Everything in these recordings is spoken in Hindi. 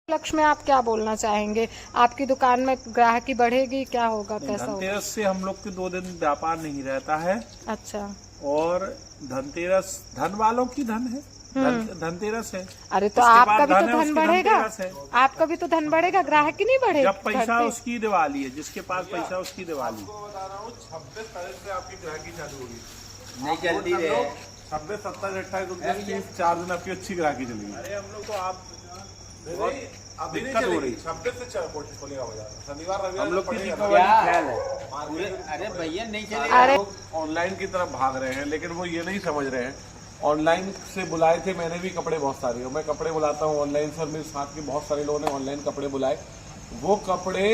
लक्ष्य में आप क्या बोलना चाहेंगे? आपकी दुकान में ग्राहकी बढ़ेगी, क्या होगा, कैसा होगा? धनतेरस से हम लोग के 2 दिन व्यापार नहीं रहता है। अच्छा। और धनतेरस धन वालों की धन है, धनतेरस है। अरे तो आपका भी तो धन बढ़ेगा, आपका भी तो धन बढ़ेगा, ग्राहकी नहीं बढ़ेगा। जब पैसा उसकी दिवाली है, जिसके पास पैसा उसकी दिवाली। 26 तारीख से आपकी ग्राहकी चालू होगी, नहीं चलती है। 26, 27, 28, 29, 30, 4 दिन आपकी अच्छी ग्राहकी चलेगी। अरे हम लोग तो आप दिक्कत हो रही। 26 से खोलेगा बाजार, शनिवार रविवार हम लोग की ख्याल है। अरे भैया नहीं चलेगा। अरे ऑनलाइन की तरफ भाग रहे हैं, लेकिन वो ये नहीं समझ रहे हैं। ऑनलाइन से बुलाए थे, मैंने भी कपड़े बहुत सारे हो, मैं कपड़े बुलाता हूँ ऑनलाइन से। मेरे साथ के बहुत सारे लोगों ने ऑनलाइन कपड़े बुलाए। वो कपड़े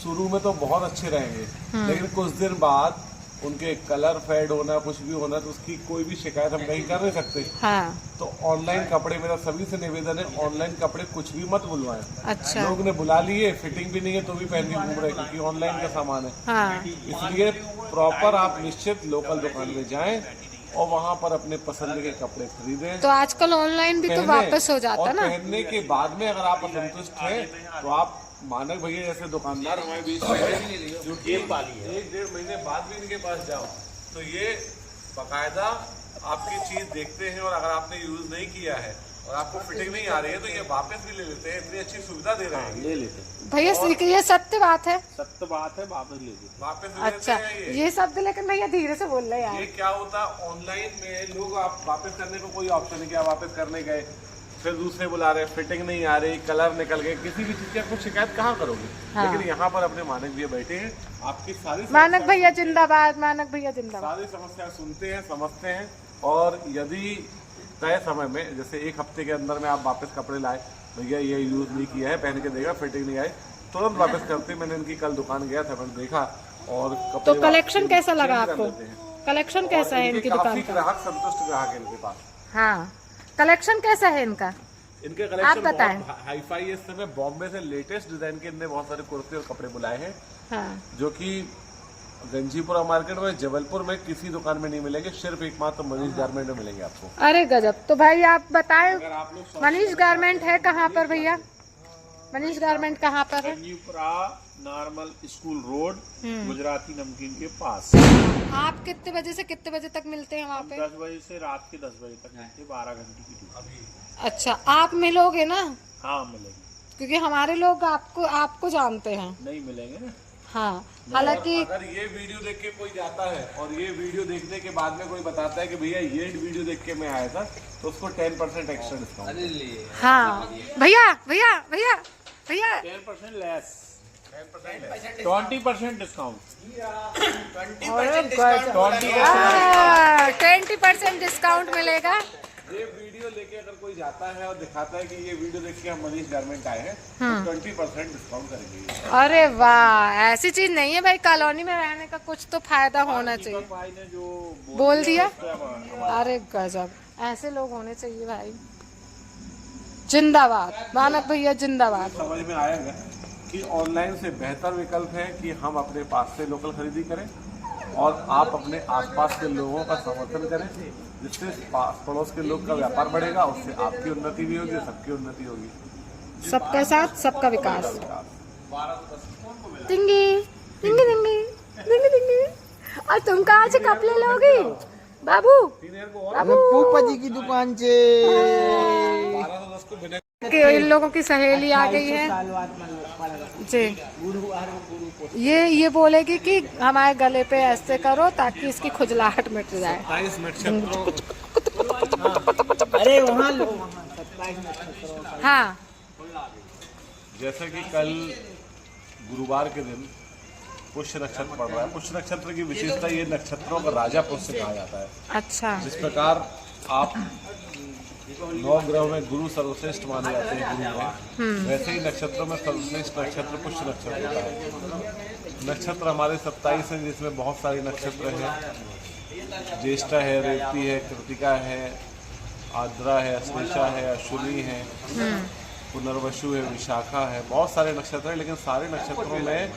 शुरू में तो बहुत अच्छे रहेंगे, लेकिन कुछ दिन बाद उनके कलर फेड होना, कुछ भी होना, तो उसकी कोई भी शिकायत हम नहीं कर नहीं सकते। हाँ। तो ऑनलाइन कपड़े, मेरा सभी से निवेदन है, ऑनलाइन कपड़े कुछ भी मत बुलवाएं। अच्छा। लोग ने बुला लिए, फिटिंग भी नहीं है तो भी पहन के घूम रहे, क्योंकि ऑनलाइन का सामान है। हाँ। इसलिए प्रॉपर आप निश्चित लोकल दुकान में जाएं और वहाँ पर अपने पसंद के कपड़े खरीदें। तो आजकल ऑनलाइन भी तो वापस हो जाता ना। पहनने के बाद में अगर आप असंतुष्ट हैं तो आप मानक भैया जैसे दुकानदार हमारे बीच में है, जो कि 1-1.5 महीने बाद भी इनके पास जाओ तो ये बाकायदा आपकी चीज देखते हैं, और अगर आपने यूज नहीं किया है और आपको फिटिंग नहीं आ रही है तो ये वापस भी ले लेते हैं। इतनी अच्छी सुविधा दे रहे हैं, ले लेते हैं भैया। ये सत्य बात है, सत्य बात है, वापस ले लेते, वापस ले अच्छा लेते हैं। ये शब्द लेकिन भैया धीरे से बोल रहे हैं। ये क्या होता है ऑनलाइन में, लोग आप वापस करने को कोई ऑप्शन नहीं, क्या वापस करने गए फिर दूसरे बुला रहे, फिटिंग नहीं आ रही, कलर निकल गए, किसी भी चीज की आपको शिकायत कहाँ करोगे? हाँ। लेकिन यहाँ पर अपने मानक भैया बैठे हैं, आपकी सारी मानक भैया जिंदाबाद, मानक भैया जिंदाबाद, सारी समस्या सुनते हैं, समझते हैं। और यदि तय समय में, जैसे 1 हफ्ते के अंदर में आप वापस कपड़े लाए, भैया ये यूज नहीं किया है, पहन के देगा, फिटिंग नहीं आई, तुरंत वापस करते। मैंने इनकी कल दुकान गया था, मैंने देखा। और तो कलेक्शन कैसा लगा आपको? कलेक्शन कैसा है इनकी दुकान का? ग्राहक संतुष्ट ग्राहक है इनके पास। हाँ, कलेक्शन कैसा है इनका? इनके कलेक्शन बहुत हाई फाई है। इस समय बॉम्बे से लेटेस्ट डिजाइन के इनने बहुत सारे कुर्ते और कपड़े बुलाए हैं। हाँ। जो कि गंजीपुरा मार्केट में, जबलपुर में किसी दुकान में नहीं मिलेंगे, सिर्फ एकमात्र मनीष गारमेंट में मिलेंगे आपको। अरे गजब। तो भाई आप बताएं, मनीष गारमेंट है कहाँ पर भैया? मनीष गारमेंट कहाँ पर है? Ganjipura normal school road, Gujarati नमकीन के पास। आप कितने बजे से कितने बजे तक मिलते हैं वहाँ पे? 10 बजे से रात के 10 बजे तक मिलते, 12 घंटे की ड्यूटी। अच्छा, आप मिलोगे ना? हाँ मिलेंगे, क्योंकि हमारे लोग आपको जानते हैं। नहीं मिलेंगे ना। हाँ, हालांकि अगर ये वीडियो देख के कोई जाता है और ये वीडियो देखने के बाद में कोई बताता है कि भैया ये वीडियो देख के मैं आया था, तो उसको 10% एक्स्ट्रा डिस्काउंट। हाँ भैया भैया भैया भैया 10% लेस, 20% डिस्काउंट, 20% डिस्काउंट मिलेगा। ये वीडियो लेके अगर कोई जाता है और दिखाता है कि ये वीडियो देख के हम मनीष गारमेंट आए हैं, तो 20% डिस्काउंट करेंगे। अरे वाह, ऐसी चीज नहीं है भाई, कॉलोनी में रहने का कुछ तो फायदा होना चाहिए। भाई ने जो बोल दिया, अरे गजब, ऐसे लोग होने चाहिए भाई। जिंदाबाद मानक भैया, जिंदाबाद। समझ में आएगा कि ऑनलाइन से बेहतर विकल्प है कि हम अपने पास से लोकल खरीदी करें और आप अपने आसपास के लोगों का समर्थन करें, जिससे पास पड़ोस के लोग का व्यापार बढ़ेगा, उससे आपकी उन्नति भी होगी, सबकी उन्नति होगी। सबका साथ सबका विकास। टिंगी टिंगी टिंगी टिंगी टिंगी। और तुम कहाँ से कपड़े लोगी बाबू? फूफा जी की दुकान से। कि इन लोगों की सहेली आ गई है जी। ये बोलेगी कि हमारे गले पे ऐसे करो ताकि इसकी खुजलाहट मिट जाए। अरे वहाँ लो। हाँ, जैसा कि कल गुरुवार के दिन पुष्य नक्षत्र पड़ रहा है। पुष्य नक्षत्र की विशेषता, ये नक्षत्रों का राजा पुष्य कहा जाता है। अच्छा। जिस प्रकार आप 9 ग्रहों में गुरु सर्वश्रेष्ठ माने जाते हैं गुरु में, वैसे ही नक्षत्रों में सर्वश्रेष्ठ नक्षत्र पुष्य नक्षत्र होता है। नक्षत्र हमारे 27 हैं, जिसमें बहुत सारे नक्षत्र हैं। ज्येष्ठा है, रेवती है, कृतिका है, आद्रा है, अश्लेषा है, अश्विनी है, पुनर्वसु है, विशाखा है, बहुत सारे नक्षत्र हैं। लेकिन सारे नक्षत्रों में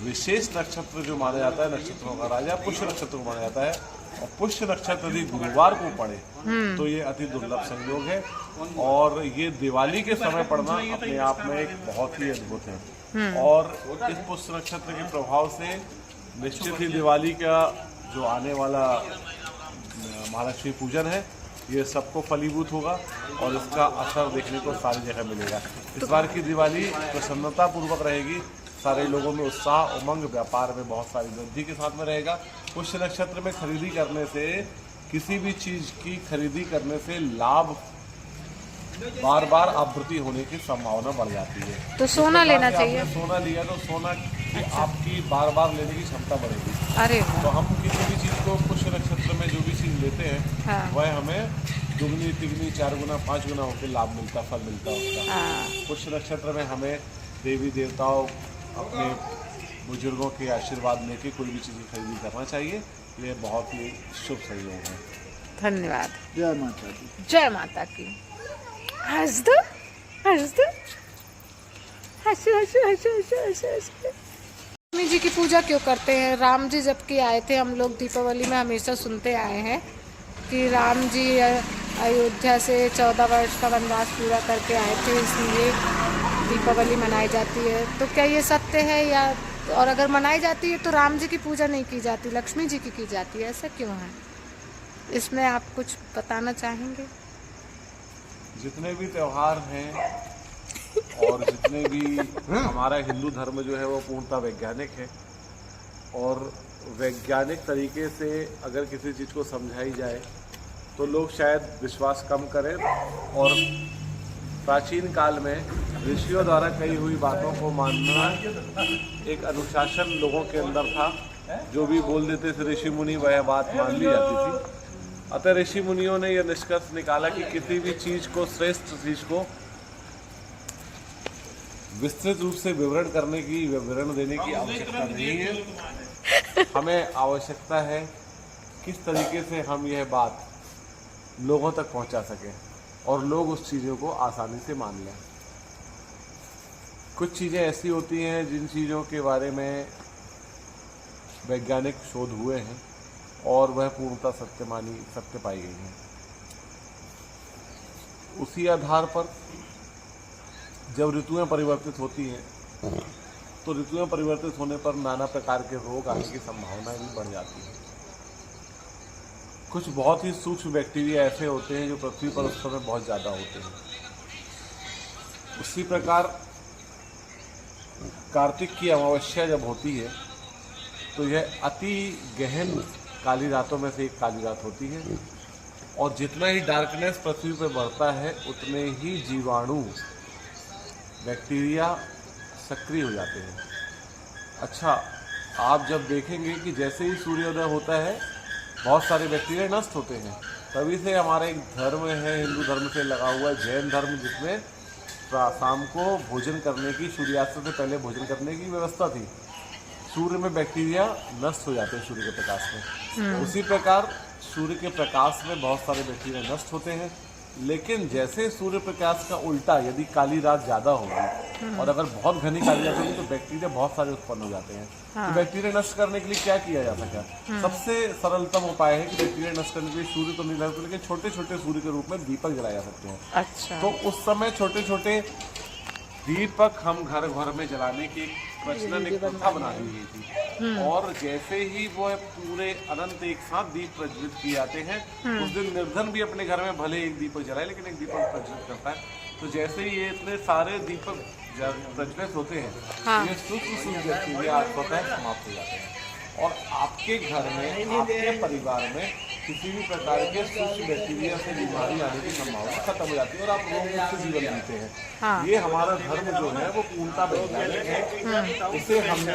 विशेष नक्षत्र जो माना जाता है, नक्षत्रों का राजा पुष्य नक्षत्र को माना जाता है। और पुष्य नक्षत्र यदि गुरुवार को पड़े तो ये अति दुर्लभ संयोग है। और ये दिवाली के समय पड़ना अपने आप में एक बहुत ही अद्भुत है। और इस पुष्य नक्षत्र के प्रभाव से निश्चित ही दिवाली का जो आने वाला महालक्ष्मी पूजन है ये सबको फलीभूत होगा और इसका असर देखने को सारी जगह मिलेगा। इस बार की दिवाली प्रसन्नता पूर्वक रहेगी, सारे लोगों में उत्साह उमंग, व्यापार में बहुत सारी वृद्धि के साथ में रहेगा। पुष्य नक्षत्र में खरीदी करने से, किसी भी चीज की खरीदी करने से लाभ बार बार आवृत्ति होने की संभावना बढ़ जाती है। तो सोना लेना चाहिए। सोना लिया तो सोना की आपकी बार बार लेने की क्षमता बढ़ेगी। अरे तो हम किसी भी चीज को पुष्य नक्षत्र में जो भी चीज लेते हैं हाँ। वह हमें दुगनी तिगनी 4 गुना 5 गुना होकर लाभ मिलता, फल मिलता है उसका। पुष्य नक्षत्र में हमें देवी देवताओं, अपने बुजुर्गों के आशीर्वाद लेके कोई भी चीज़ खरीदी करना चाहिए। ये बहुत ही शुभ संयोग है। धन्यवाद। जय माता दी। जय माता की। हंस दो, हंस दो, हंसो हंसो हंसो हंसो हंसो हंसो। लक्ष्मी जी की पूजा क्यों करते हैं? राम जी जबकि आए थे, हम लोग दीपावली में हमेशा सुनते आए हैं कि राम जी अयोध्या से 14 वर्ष का वनवास पूरा करके आए थे, इसलिए दीपावली मनाई जाती है। तो क्या ये सत्य है या और अगर मनाई जाती है तो राम जी की पूजा नहीं की जाती, लक्ष्मी जी की जाती है, ऐसा क्यों है? इसमें आप कुछ बताना चाहेंगे? जितने भी त्योहार हैं और जितने भी हमारा हिंदू धर्म जो है वो पूर्णतः वैज्ञानिक है और वैज्ञानिक तरीके से अगर किसी चीज़ को समझाई जाए तो लोग शायद विश्वास कम करें। और प्राचीन काल में ऋषियों द्वारा कही हुई बातों को मानना एक अनुशासन लोगों के अंदर था। जो भी बोल देते थे ऋषि मुनि वह बात मान ली जाती थी। अतः ऋषि मुनियों ने यह निष्कर्ष निकाला कि किसी भी चीज को, श्रेष्ठ चीज को विस्तृत रूप से विवरण देने की आवश्यकता नहीं है। हमें आवश्यकता है किस तरीके से हम यह बात लोगों तक पहुंचा सकें और लोग उस चीज़ों को आसानी से मान लें। कुछ चीज़ें ऐसी होती हैं जिन चीज़ों के बारे में वैज्ञानिक शोध हुए हैं और वह पूर्णतः सत्य पाई गई हैं। उसी आधार पर जब ऋतुएं परिवर्तित होती हैं तो ऋतुएं परिवर्तित होने पर नाना प्रकार के रोग आने की संभावनाएं भी बढ़ जाती हैं। कुछ बहुत ही सूक्ष्म बैक्टीरिया ऐसे होते हैं जो पृथ्वी पर उस समय बहुत ज़्यादा होते हैं। उसी प्रकार कार्तिक की अमावस्या जब होती है तो यह अति गहन काली रातों में से एक काली रात होती है और जितना ही डार्कनेस पृथ्वी पर बढ़ता है उतने ही जीवाणु, बैक्टीरिया सक्रिय हो जाते हैं। अच्छा, आप जब देखेंगे कि जैसे ही सूर्योदय होता है बहुत सारे बैक्टीरिया नष्ट होते हैं। तभी से हमारा एक धर्म है, हिंदू धर्म से लगा हुआ जैन धर्म, जिसमें शाम को भोजन करने की, सूर्यास्त से पहले भोजन करने की व्यवस्था थी। सूर्य में बैक्टीरिया नष्ट हो जाते हैं सूर्य के प्रकाश में। उसी प्रकार सूर्य के प्रकाश में बहुत सारे बैक्टीरिया नष्ट होते हैं। लेकिन जैसे सूर्य प्रकाश का उल्टा, यदि काली रात ज़्यादा होगी और अगर बहुत घनी काली रात होगी तो बैक्टीरिया बहुत सारे उत्पन्न हो जाते हैं। तो बैक्टीरिया नष्ट करने के लिए क्या किया जा सकता है? सबसे सरलतम उपाय है कि बैक्टीरिया नष्ट करने के लिए सूर्य तो नहीं लगते, लेकिन छोटे छोटे सूर्य के रूप में दीपक जलाए जा सकते हैं। अच्छा। तो उस समय छोटे छोटे दीपक हम घर घर में जलाने की प्रचलन, एक प्रथा बना दी गई थी। और जैसे ही वो पूरे अनंत एक साथ दीप प्रज्वलित किए जाते हैं, उस दिन निर्धन भी अपने घर में भले एक दीपक जलाए लेकिन एक दीपक प्रज्वलित करता है। तो जैसे ही ये इतने सारे दीपक प्रज्वलित होते हैं, ये सूक्ष्म बैक्टीरिया स्वतः समाप्त हो जाते हैं और आपके घर में, आपके परिवार में किसी भी प्रकार के सूक्ष्म बैक्टीरिया से बीमारी आने की संभावना खत्म हो जाती है और आप रोग मुक्त जीवन जीते हैं। ये हमारा धर्म जो है वो पूर्णता वैज्ञानिक है। इसे हमने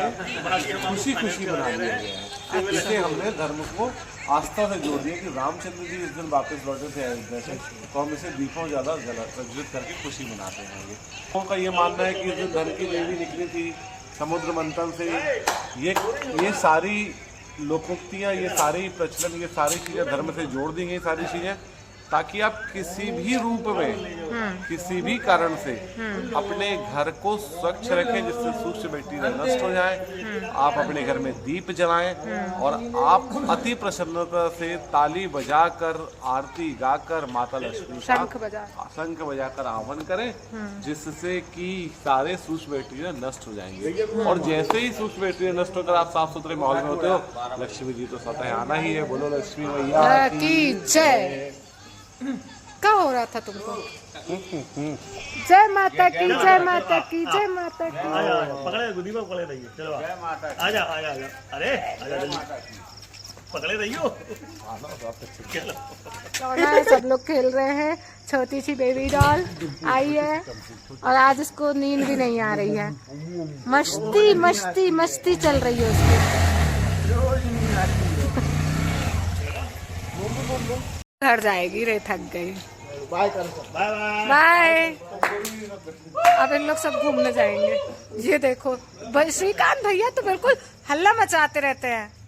खुशी खुशी बना लिया गया है। इसे हमने धर्म को आस्था से जोड़ दिया कि रामचंद्र जी इस दिन वापस लौटे थे अयोध्या से, तो हम इसे दीपों ज़्यादा प्रज्वलित करके खुशी मनाते हैं। लोगों का ये मानना है कि इस दिन धन की देवी निकली थी समुद्र मंथन से। ये सारी लोकोक्तियाँ, ये सारी प्रचलन, ये सारी चीज़ें धर्म से जोड़ दी गई सारी चीज़ें। ताकि आप किसी भी रूप में किसी भी कारण से अपने घर को स्वच्छ रखें, जिससे सूक्ष्म बैक्टीरिया नष्ट हो जाए। आप अपने घर में दीप जलाएं और आप अति प्रसन्नता से ताली बजाकर, आरती गाकर माता लक्ष्मी का शंख बजाकर आह्वान करें, जिससे कि सारे सूक्ष्म बैक्टीरिया नष्ट हो जाएंगे। और जैसे ही सूक्ष्म बैक्टीरिया नष्ट होकर आप साफ सुथरे माहौल में होते हो, लक्ष्मी जी तो स्वतः आना ही है। बोलो लक्ष्मी मैया की जय। क्या हो रहा था तुमको? जय माता की, जय माता की, जय माता की। पकड़े गुदी में पकड़े रहिए। चलो आजा आजा आजा। अरे आजा जल्दी पकड़े रहियो। सब लोग खेल रहे हैं। छोटी सी बेबी डॉल आई है और आज इसको नींद भी नहीं आ रही है। मस्ती मस्ती मस्ती चल रही है उसकी। घर जाएगी रे, थक गई। बाय कर, बाय बाय बाय। अब इन लोग सब घूमने जाएंगे। ये देखो श्रीकांत भैया तो बिल्कुल हल्ला मचाते रहते हैं।